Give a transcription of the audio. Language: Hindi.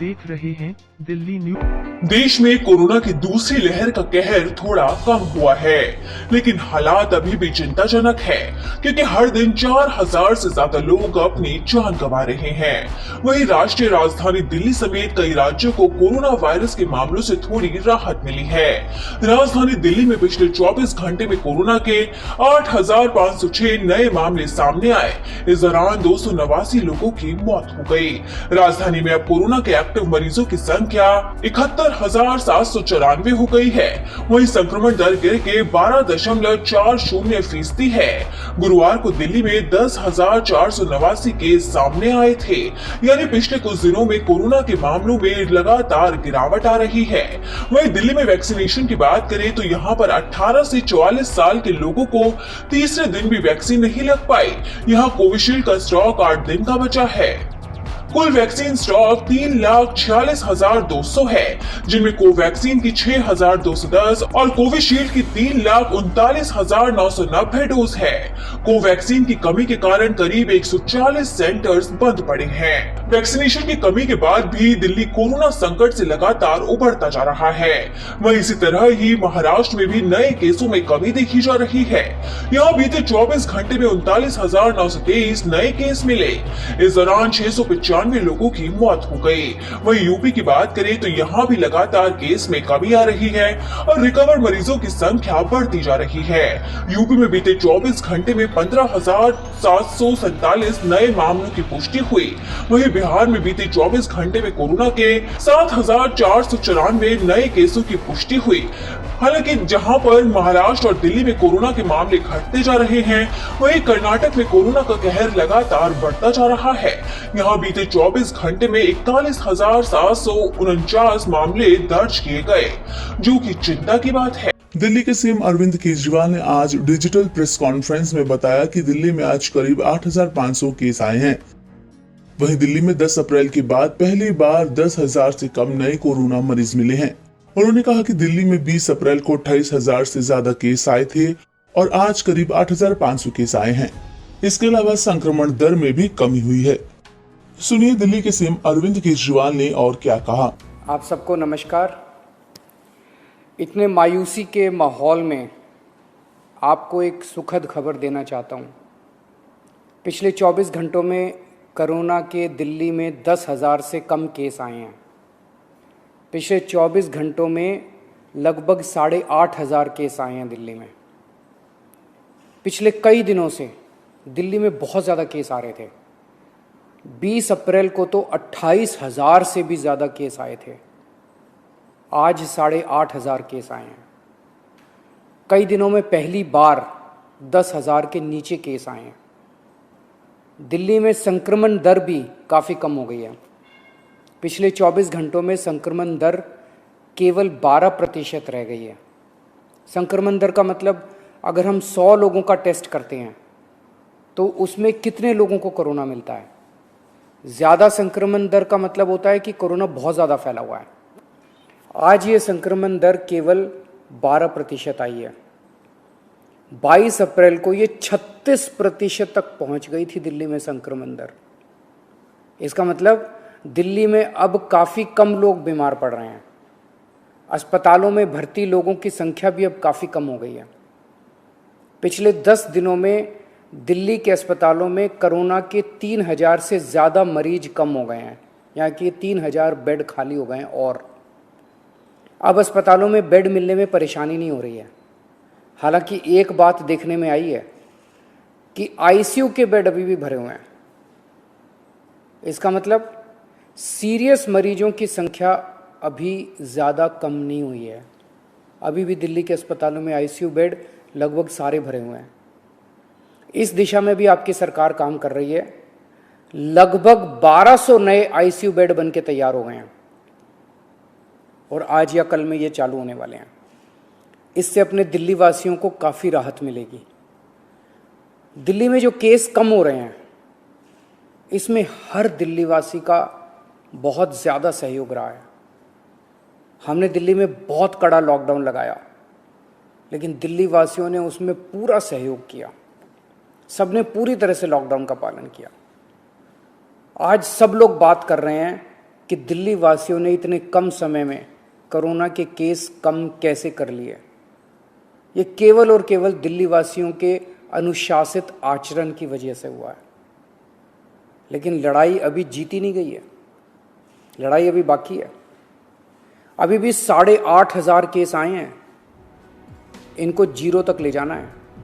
देख रहे हैं दिल्ली न्यूज। देश में कोरोना की दूसरी लहर का कहर थोड़ा कम हुआ है, लेकिन हालात अभी भी चिंताजनक है, क्योंकि हर दिन 4000 से ज्यादा लोग अपनी जान गंवा रहे हैं। वहीं राष्ट्रीय राजधानी दिल्ली समेत कई राज्यों को कोरोना वायरस के मामलों से थोड़ी राहत मिली है। राजधानी दिल्ली में पिछले 24 घंटे में कोरोना के 8506 नए मामले सामने आए। इस दौरान 289 लोगों की मौत हो गई। राजधानी में अब कोरोना के एक्टिव मरीजों की संख्या 71,794 हो गई है। वहीं संक्रमण दर गिर के 12.40% है। गुरुवार को दिल्ली में 10,489 केस सामने आए थे, यानी पिछले कुछ दिनों में कोरोना के मामलों में लगातार गिरावट आ रही है। वहीं दिल्ली में वैक्सीनेशन की बात करें तो यहाँ पर 18 से 44 साल के लोगों को तीसरे दिन भी वैक्सीन नहीं लग पाई। यहाँ कोविशील्ड का स्टॉक 8 दिन का बचा है। कुल वैक्सीन स्टॉक 3,46,200 है, जिनमें कोवैक्सीन की 6,210 और कोविशील्ड की 3,39,990 डोज है। कोवैक्सीन की कमी के कारण करीब 140 सेंटर्स बंद पड़े हैं। वैक्सीनेशन की कमी के बाद भी दिल्ली कोरोना संकट से लगातार उभरता जा रहा है। वहीं इसी तरह ही महाराष्ट्र में भी नए केसों में कमी देखी जा रही है। यहाँ बीते 24 घंटे में 39,923 नए केस मिले। इस दौरान 695 लोगों की मौत हो गई। वहीं यूपी की बात करें तो यहाँ भी लगातार केस में कमी आ रही है और रिकवर मरीजों की संख्या बढ़ती जा रही है। यूपी में बीते 24 घंटे में 15,747 नए मामलों की पुष्टि हुई। वहीं बिहार में बीते 24 घंटे में कोरोना के 7,494 नए केसों की पुष्टि हुई। हालांकि जहां पर महाराष्ट्र और दिल्ली में कोरोना के मामले घटते जा रहे हैं, वहीं कर्नाटक में कोरोना का कहर लगातार बढ़ता जा रहा है। यहां बीते 24 घंटे में 41,749 मामले दर्ज किए गए, जो कि चिंता की बात है। दिल्ली के सीएम अरविंद केजरीवाल ने आज डिजिटल प्रेस कॉन्फ्रेंस में बताया कि दिल्ली में आज करीब 8,500 केस आए हैं। वहीं दिल्ली में 10 अप्रैल के बाद पहली बार 10,000 से कम नए कोरोना मरीज मिले हैं। उन्होंने कहा कि दिल्ली में 20 अप्रैल को 28,000 से ज्यादा केस आए थे और आज करीब 8,500 केस आए हैं। इसके अलावा संक्रमण दर में भी कमी हुई है। सुनिए दिल्ली के सीएम अरविंद केजरीवाल ने और क्या कहा। आप सबको नमस्कार। इतने मायूसी के माहौल में आपको एक सुखद खबर देना चाहता हूँ। पिछले 24 घंटों में कोरोना के दिल्ली में 10,000 से कम केस आए हैं। पिछले 24 घंटों में लगभग 8,500 केस आए हैं दिल्ली में। पिछले कई दिनों से दिल्ली में बहुत ज़्यादा केस आ रहे थे। 20 अप्रैल को तो 28,000 से भी ज़्यादा केस आए थे। आज 8,500 केस आए हैं। कई दिनों में पहली बार 10,000 के नीचे केस आए हैं। दिल्ली में संक्रमण दर भी काफ़ी कम हो गई है। पिछले 24 घंटों में संक्रमण दर केवल 12% रह गई है। संक्रमण दर का मतलब अगर हम 100 लोगों का टेस्ट करते हैं तो उसमें कितने लोगों को कोरोना मिलता है। ज़्यादा संक्रमण दर का मतलब होता है कि कोरोना बहुत ज़्यादा फैला हुआ है। आज ये संक्रमण दर केवल 12% आई है। 22 अप्रैल को ये 36% तक पहुंच गई थी दिल्ली में संक्रमण दर। इसका मतलब दिल्ली में अब काफ़ी कम लोग बीमार पड़ रहे हैं। अस्पतालों में भर्ती लोगों की संख्या भी अब काफ़ी कम हो गई है। पिछले 10 दिनों में दिल्ली के अस्पतालों में कोरोना के 3,000 से ज़्यादा मरीज कम हो गए हैं। यहाँ के 3,000 बेड खाली हो गए हैं और अब अस्पतालों में बेड मिलने में परेशानी नहीं हो रही है। हालांकि एक बात देखने में आई है कि आईसीयू के बेड अभी भी भरे हुए हैं। इसका मतलब सीरियस मरीजों की संख्या अभी ज़्यादा कम नहीं हुई है। अभी भी दिल्ली के अस्पतालों में आईसीयू बेड लगभग सारे भरे हुए हैं। इस दिशा में भी आपकी सरकार काम कर रही है। लगभग 1200 नए आईसीयू बेड बन के तैयार हो गए हैं और आज या कल में ये चालू होने वाले हैं। इससे अपने दिल्ली वासियों को काफ़ी राहत मिलेगी। दिल्ली में जो केस कम हो रहे हैं, इसमें हर दिल्ली वासी का बहुत ज़्यादा सहयोग रहा है। हमने दिल्ली में बहुत कड़ा लॉकडाउन लगाया, लेकिन दिल्ली वासियों ने उसमें पूरा सहयोग किया। सबने पूरी तरह से लॉकडाउन का पालन किया। आज सब लोग बात कर रहे हैं कि दिल्ली वासियों ने इतने कम समय में कोरोना के केस कम कैसे कर लिए। ये केवल और केवल दिल्ली वासियों के अनुशासित आचरण की वजह से हुआ है। लेकिन लड़ाई अभी जीती नहीं गई है, लड़ाई अभी बाकी है। अभी भी 8,500 केस आए हैं, इनको 0 तक ले जाना है।